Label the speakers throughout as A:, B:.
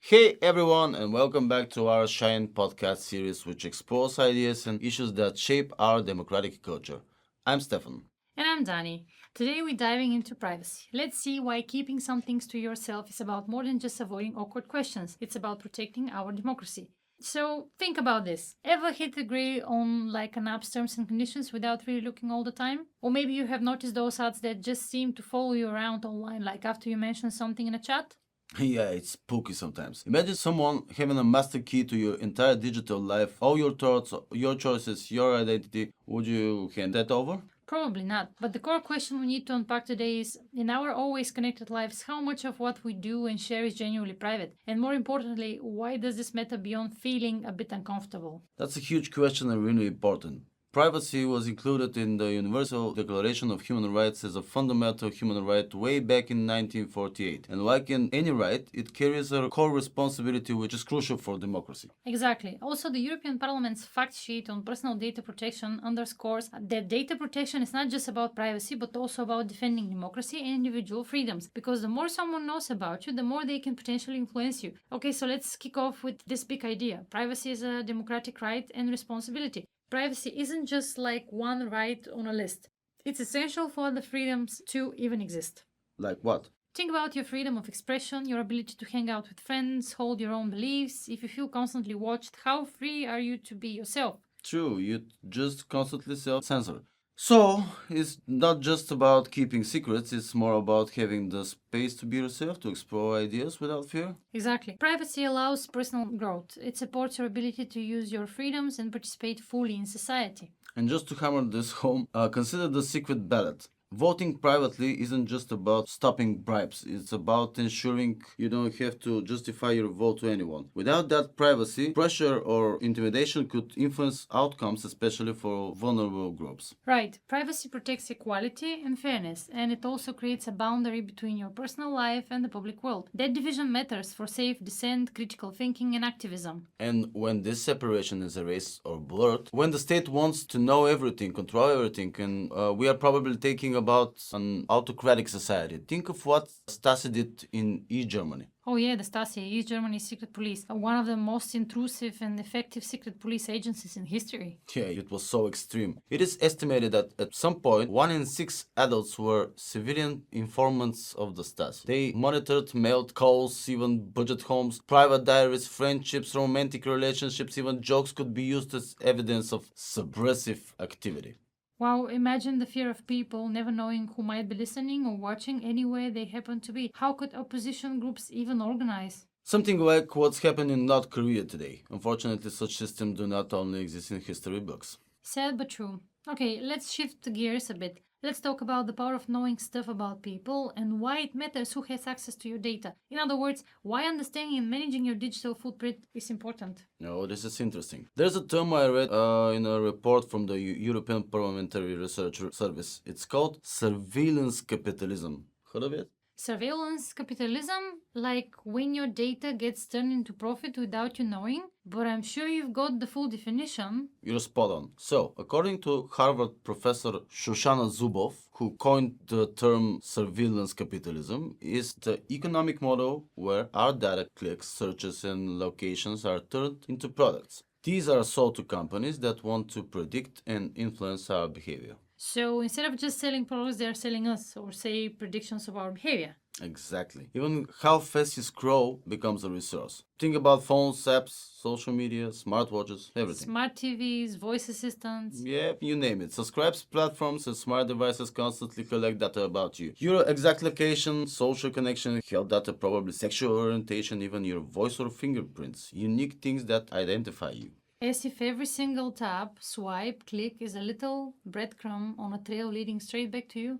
A: Hey everyone, and welcome back to our Shine podcast series, which explores ideas and issues that shape our democratic culture. I'm Stefan.
B: And I'm Dani. Today we're diving into privacy. Let's see why keeping some things to yourself is about more than just avoiding awkward questions. It's about protecting our democracy. So think about this. Ever hit agree on like an app's terms and conditions without really looking all the time? Or maybe you have noticed those ads that just seem to follow you around online, like after you mention something in a chat?
A: Yeah, it's spooky sometimes. Imagine someone having a master key to your entire digital life, all your thoughts, your choices, your identity. Would you hand that over?
B: Probably not. But the core question we need to unpack today is in our always connected lives, how much of what we do and share is genuinely private? And more importantly, why does this matter beyond feeling a bit uncomfortable?
A: That's a huge question and really important. Privacy was included in the Universal Declaration of Human Rights as a fundamental human right way back in 1948. And like in any right, it carries a core responsibility which is crucial for democracy.
B: Exactly. Also, the European Parliament's fact sheet on personal data protection underscores that data protection is not just about privacy, but also about defending democracy and individual freedoms. Because the more someone knows about you, the more they can potentially influence you. Okay, so let's kick off with this big idea. Privacy is a democratic right and responsibility. Privacy isn't just like one right on a list. It's essential for the freedoms to even exist.
A: Like what?
B: Think about your freedom of expression, your ability to hang out with friends, hold your own beliefs. If you feel constantly watched, how free are you to be yourself?
A: True, you just constantly self-censor. So, it's not just about keeping secrets, it's more about having the space to be yourself, to explore ideas without fear.
B: Exactly. Privacy allows personal growth. It supports your ability to use your freedoms and participate fully in society.
A: And just to hammer this home, consider the secret ballot. Voting privately isn't just about stopping bribes, it's about ensuring you don't have to justify your vote to anyone. Without that privacy, pressure or intimidation could influence outcomes, especially for vulnerable groups.
B: Right. Privacy protects equality and fairness, and it also creates a boundary between your personal life and the public world. That division matters for safe dissent, critical thinking, and activism.
A: And when this separation is erased or blurred, when the state wants to know everything, control everything, and we are probably thinking about an autocratic society. Think of what Stasi did in East Germany.
B: Oh yeah, the Stasi, East Germany's secret police, one of the most intrusive and effective secret police agencies in history.
A: Yeah, it was so extreme. It is estimated that at some point, 1 in 6 adults were civilian informants of the Stasi. They monitored mailed calls, even budget homes, private diaries, friendships, romantic relationships, even jokes could be used as evidence of subversive activity.
B: Wow, imagine the fear of people never knowing who might be listening or watching anywhere they happen to be. How could opposition groups even organize?
A: Something like what's happening in North Korea today. Unfortunately, such systems do not only exist in history books.
B: Sad but true. Okay, let's shift gears a bit. Let's talk about the power of knowing stuff about people and why it matters who has access to your data. In other words, why understanding and managing your digital footprint is important.
A: Oh, this is interesting. There's a term I read in a report from the European Parliamentary Research Service. It's called surveillance capitalism. Heard of it?
B: Surveillance capitalism, like when your data gets turned into profit without you knowing, but I'm sure you've got the full definition.
A: You're spot on. So, according to Harvard professor Shoshana Zuboff, who coined the term surveillance capitalism, is the economic model where our data, clicks, searches, and locations are turned into products. These are sold to companies that want to predict and influence our behavior.
B: So instead of just selling products, they're selling us, or say predictions of our behavior.
A: Exactly. Even how fast you scroll becomes a resource. Think about phones, apps, social media, smartwatches, everything.
B: Smart TVs, voice assistants.
A: Yeah, you name it. Subscribes platforms and smart devices constantly collect data about you. Your exact location, social connection, health data, probably sexual orientation, even your voice or fingerprints. Unique things that identify you.
B: As if every single tap, swipe, click is a little breadcrumb on a trail leading straight back to you.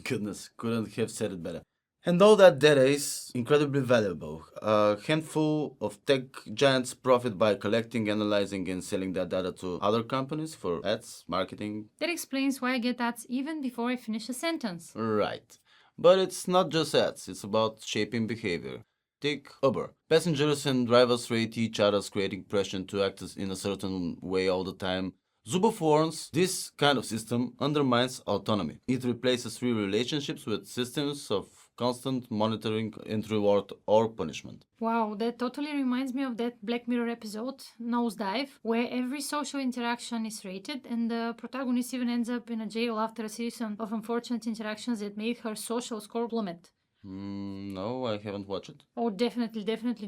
A: Goodness, couldn't have said it better. And all that data is incredibly valuable. A handful of tech giants profit by collecting, analyzing, and selling that data to other companies for ads, marketing.
B: That explains why I get ads even before I finish a sentence.
A: Right. But it's not just ads, it's about shaping behavior. Take Uber. Passengers and drivers rate each other's creating pressure to act in a certain way all the time. Zuboff warns this kind of system undermines autonomy. It replaces real relationships with systems of constant monitoring and reward or punishment.
B: Wow, that totally reminds me of that Black Mirror episode, Nosedive, where every social interaction is rated and the protagonist even ends up in a jail after a series of unfortunate interactions that made her social score plummet.
A: No, I haven't watched it.
B: Oh, definitely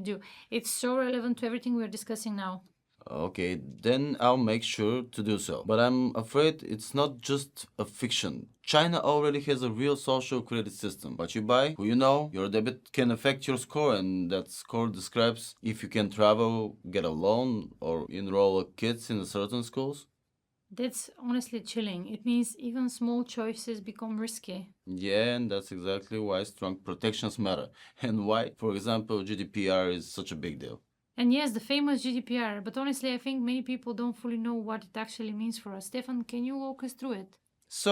B: do. It's so relevant to everything we're discussing now.
A: Okay, then I'll make sure to do so. But I'm afraid it's not just a fiction. China already has a real social credit system. What you buy, who you know, your debit can affect your score, and that score describes if you can travel, get a loan, or enroll kids in certain schools.
B: That's honestly chilling. It means even small choices become risky.
A: Yeah, and that's exactly why strong protections matter, and why, for example, GDPR is such a big deal.
B: And yes, the famous GDPR, but honestly, I think many people don't fully know what it actually means for us. Stefan, can you walk us through it?
A: So,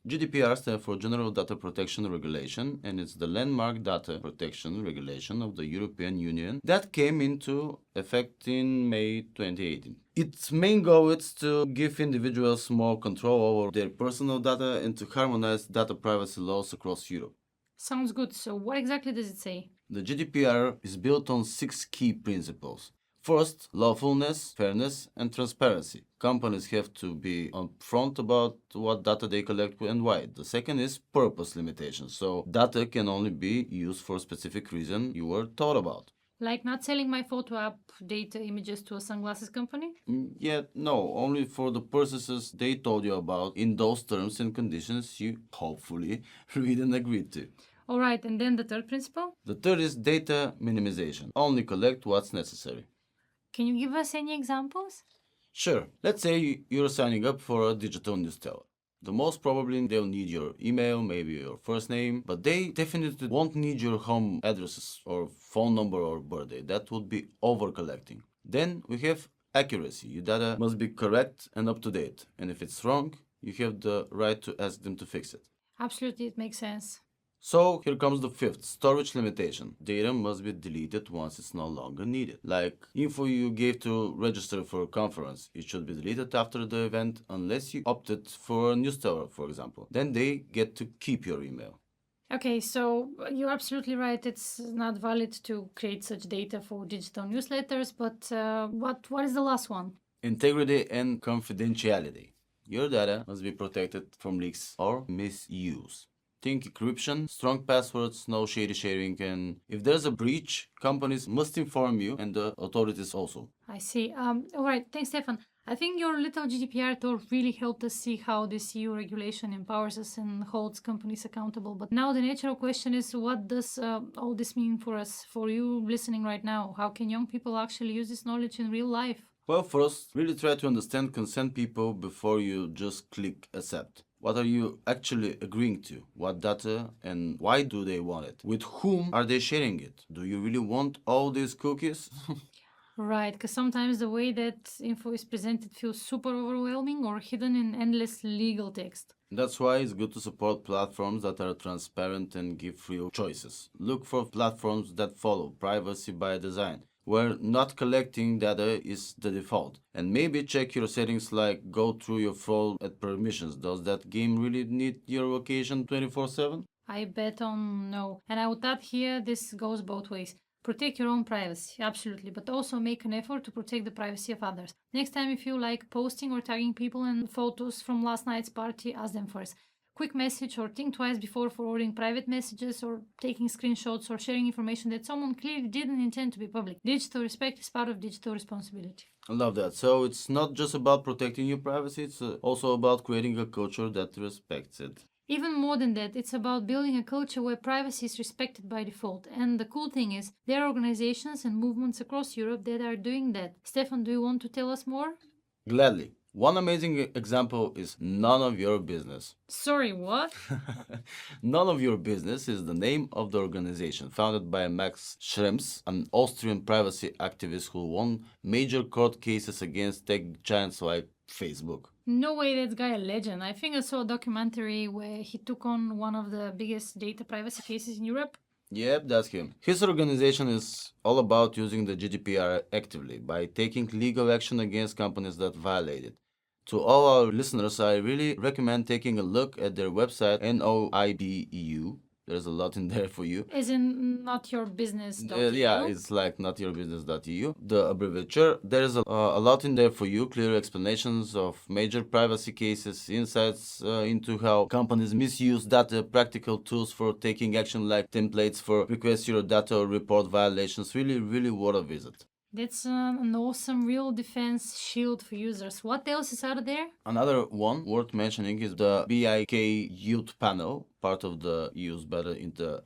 A: GDPR stands for General Data Protection Regulation, and it's the landmark data protection regulation of the European Union that came into effect in May 2018. Its main goal is to give individuals more control over their personal data and to harmonize data privacy laws across Europe.
B: Sounds good. So, what exactly does it say?
A: The GDPR is built on 6 key principles. First, lawfulness, fairness, and transparency. Companies have to be upfront about what data they collect and why. The second is purpose limitation. So, data can only be used for a specific reason you were taught about.
B: Like not selling my photo app data images to a sunglasses company?
A: Yet, no, only for the purposes they told you about in those terms and conditions you hopefully read and agreed to.
B: Alright, and then the third principle?
A: The third is data minimization. Only collect what's necessary.
B: Can you give us any examples?
A: Sure, let's say you're signing up for a digital newsletter. The most probably they'll need your email, maybe your first name, but they definitely won't need your home addresses or phone number or birthday. That would be over collecting. Then we have accuracy. Your data must be correct and up to date. And if it's wrong, you have the right to ask them to fix it.
B: Absolutely, it makes sense.
A: So here comes the fifth, storage limitation. Data must be deleted once it's no longer needed. Like info you gave to register for a conference, it should be deleted after the event unless you opted for a newsletter, for example. Then they get to keep your email.
B: Okay, so you're absolutely right. It's not valid to create such data for digital newsletters, but what is the last one?
A: Integrity and confidentiality. Your data must be protected from leaks or misuse. Think encryption, strong passwords, no shady sharing, and if there's a breach, companies must inform you and the authorities also.
B: I see. All right, thanks, Stefan. I think your little GDPR tour really helped us see how this EU regulation empowers us and holds companies accountable. But now the natural question is, what does all this mean for us, for you listening right now? How can young people actually use this knowledge in real life?
A: Well, first, really try to understand consent people before you just click accept. What are you actually agreeing to? What data and why do they want it? With whom are they sharing it? Do you really want all these cookies?
B: Right, because sometimes the way that info is presented feels super overwhelming or hidden in endless legal text.
A: That's why it's good to support platforms that are transparent and give real choices. Look for platforms that follow privacy by design, where not collecting data is the default. And maybe check your settings like go through your phone at permissions. Does that game really need your location 24/7?
B: I bet on no. And I would add here this goes both ways. Protect your own privacy, absolutely, but also make an effort to protect the privacy of others. Next time you feel like posting or tagging people in photos from last night's party, ask them first. Quick message or think twice before forwarding private messages or taking screenshots or sharing information that someone clearly didn't intend to be public. Digital respect is part of digital responsibility.
A: I love that. So it's not just about protecting your privacy, it's also about creating a culture that respects it.
B: Even more than that, it's about building a culture where privacy is respected by default. And the cool thing is, there are organizations and movements across Europe that are doing that. Stefan, do you want to tell us more?
A: Gladly. One amazing example is None of Your Business.
B: Sorry, what?
A: None of Your Business is the name of the organization, founded by Max Schrems, an Austrian privacy activist who won major court cases against tech giants like Facebook.
B: No way, that guy a legend. I think I saw a documentary where he took on one of the biggest data privacy cases in Europe.
A: Yep, that's him. His organization is all about using the GDPR actively by taking legal action against companies that violate it. To all our listeners, I really recommend taking a look at their website, NOIBEU, There's a lot in there for you.
B: As in, not your business.
A: Yeah, it's like not your business.eu. The abbreviature. There's a lot in there for you. Clear explanations of major privacy cases, insights into how companies misuse data, practical tools for taking action like templates for request your data or report violations. Really, really worth a visit.
B: That's an awesome real defense shield for users. What else is out there?
A: Another one worth mentioning is the BIK Youth Panel, part of the Use Better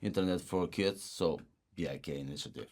A: Internet for Kids, so BIK initiative.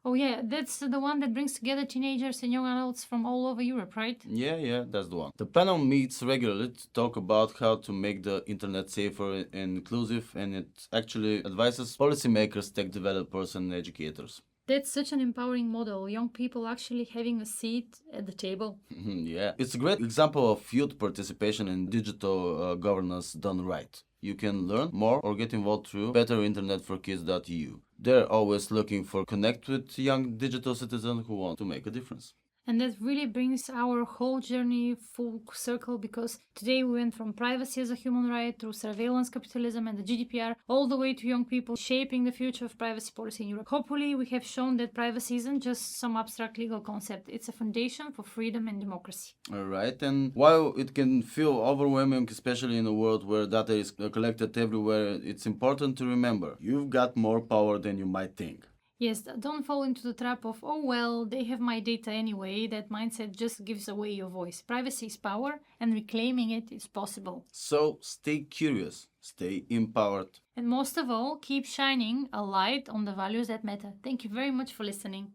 B: Oh yeah, that's the one that brings together teenagers and young adults from all over Europe, right?
A: Yeah, that's the one. The panel meets regularly to talk about how to make the internet safer and inclusive, and it actually advises policymakers, tech developers, and educators.
B: That's such an empowering model. Young people actually having a seat at the table.
A: Yeah, it's a great example of youth participation in digital governance done right. You can learn more or get involved through betterinternetforkids.eu. They're always looking for connect with young digital citizens who want to make a difference.
B: And that really brings our whole journey full circle, because today we went from privacy as a human right through surveillance capitalism and the GDPR all the way to young people shaping the future of privacy policy in Europe. Hopefully, we have shown that privacy isn't just some abstract legal concept, it's a foundation for freedom and democracy.
A: All right, and while it can feel overwhelming, especially in a world where data is collected everywhere, it's important to remember you've got more power than you might think.
B: Yes, don't fall into the trap of, oh well, they have my data anyway. That mindset just gives away your voice. Privacy is power, and reclaiming it is possible.
A: So stay curious, stay empowered.
B: And most of all, keep shining a light on the values that matter. Thank you very much for listening.